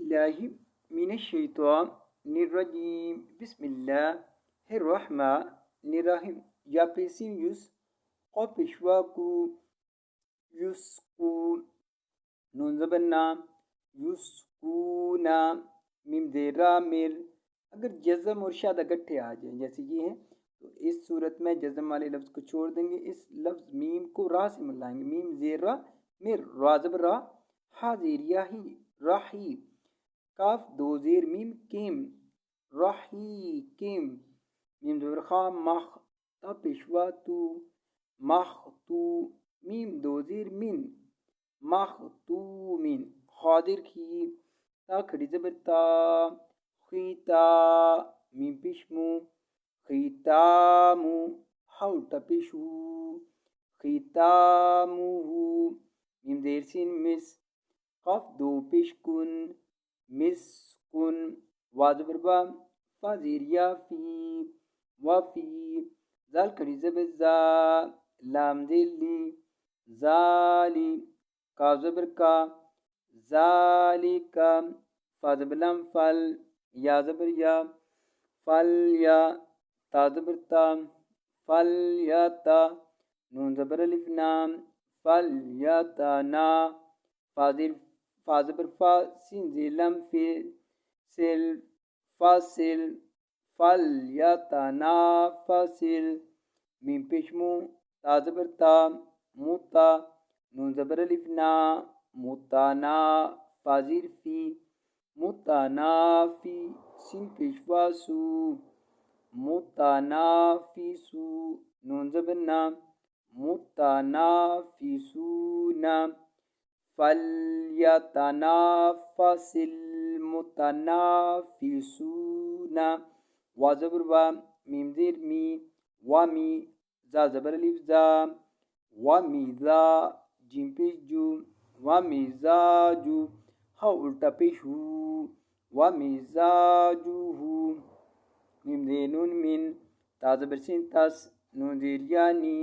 بالله من الشيطان الرجيم بسم الله الرحمن الرحيم يا بيسينيوس قبشواكو يسكو نون زبنا يسكونا میم زیر میر اگر جزم اور شاد اکٹھے آ جائیں جیسے یہ ہیں تو اس صورت میں جزم والے لفظ کو چھوڑ دیں گے، اس لفظ میم کو را سے ملائیں گے، میم زیر میر را زبر را، ہا زیر یا ہی راہی، کاف دو زیر میم کیم راہی کیم، میم زبر خا مخ تا پیشوا تو مخ تو، میم دو زیر من مخ تو من، خادر کی تا کھڑی زبر تا خیتا، میم پیشمو خیتامو، ہا الٹا پیشو خیتامو، میم زیر سین مس، قاف دو پیش کن مسکن، وا زبر با، فا زیر یا فی وفی، زال کھڑی زبر زا، لام زیر لی زالی، کاف زبر کا ذالک، فا زبر لام فل، یا زبر یا فل یا، تا زبر تا فل یا تا، نون زبر الف نام فل یا تا نا، فا زبر فا سین زیر لام فی سل فاصل، فل یا تا نا فاصل، میم پیشمو تا زبر تا موتا، نون زبر الف نا متانا، فا زیر فی متنافی، سین پیشوا سو متنافسو، نون زبر نا متنافسونا، فلیتنافس المتنافسون، وا زبر وا، میم زیر می ومی، زا زبر الف زا ومیزا، جیم پیش جو ومزاجو، ہا الٹا پیش ہو ومزاجو، میم زیر نون من، تا زبر سین تس، نون زیر یعنی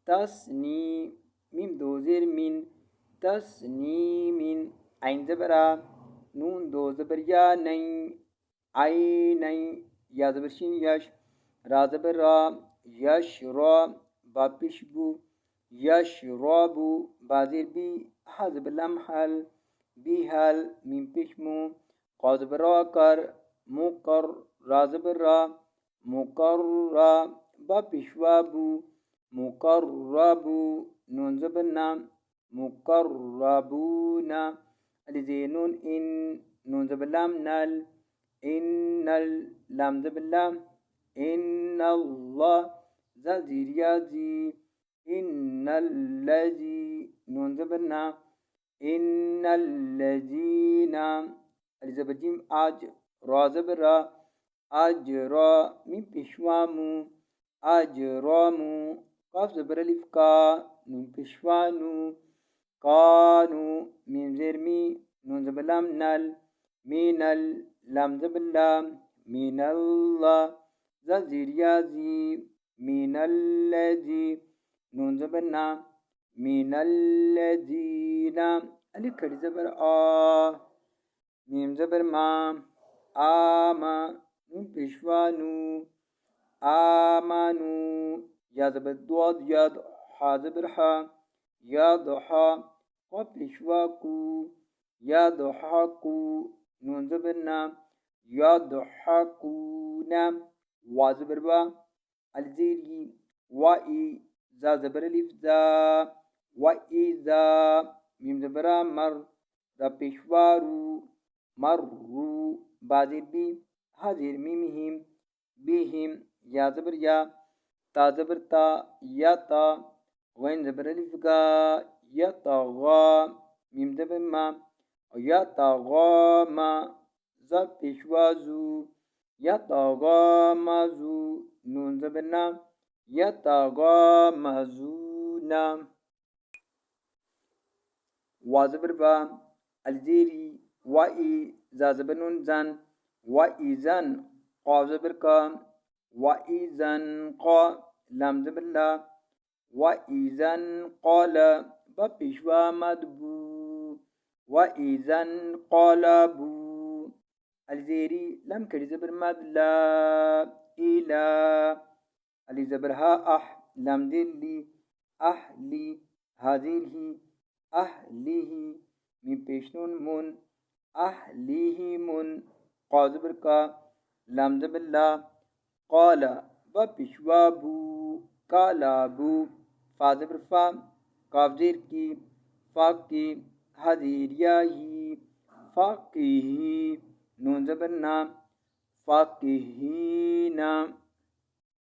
تسنی، میم دو زیر من تسنیمن، عین زبر آ، نون دو زبر یا نئی عینئی، یا زبر شین یش، را زبر را یش را، با پیش بو یش رابو، با زیر بی، ہا زبر لام حل بی حل، میم پیش مو، قا زبر را کر مقر، را زبر را مقر را، با پیشوا بو مقربو، نون زبر نام مقربونا، علی زیر نون ان، نون زبر لام نل ان لام زبر لام ان اللہ، زا زیر یا زی ان الذی، نون زبر نا ان الذین، علی زبر جیم آج، را زبر را آج را، میم پیشوامو آج رامو، قاف زبر الف کا، نون پیشوانو کانو، میم زیر می، نون زبر لام نل مین لام زبر لام مین اللہ، زا زیر یا زی مین الذی، نون زبر نا مین الذین، الف کھڑی زبر آ، میم زبر ما آما، نون پیشوانو آمانو، یا زبر دواد ید، حا زبر حا یا ضحا، قا پیشوا کو یا ضحاکو، نون زبر نا یا ضحاکونا، وا زبر وا، الزیری وائی، زا زبر الف زا وائزا، میم زبر مر، را پیشوارو مرو، با زیر بی، ہا زیر میمہم بیہم، یا زبر یا، تا زبر تا یا تا، غین زبر الف گا یا طغا، میم زبر ما یا طغاما، زا پیشوازو یا طغامازو، نون زبر نا یا طغامازونا، وا زبر با، الزیری وائی، زا زبر نون زن وائزن، قاف زبر کا وائزن قا، لام زبر لا وائزن قال، با پیشوا مدبو وائزن قالبو، الزیری لم کری زبر مد لا إلى علی زبر ها اح لم دلی احلی حاضر ہی اہلیہ میم پیشنون من اہلیہ من قا زبر کا لام زبر لا قال و پیشوا بو کالا بو فا زبر فا قاف زیر کی فا کی حاضر یا ہی فاقیہی نون زبر نا فاقیہینا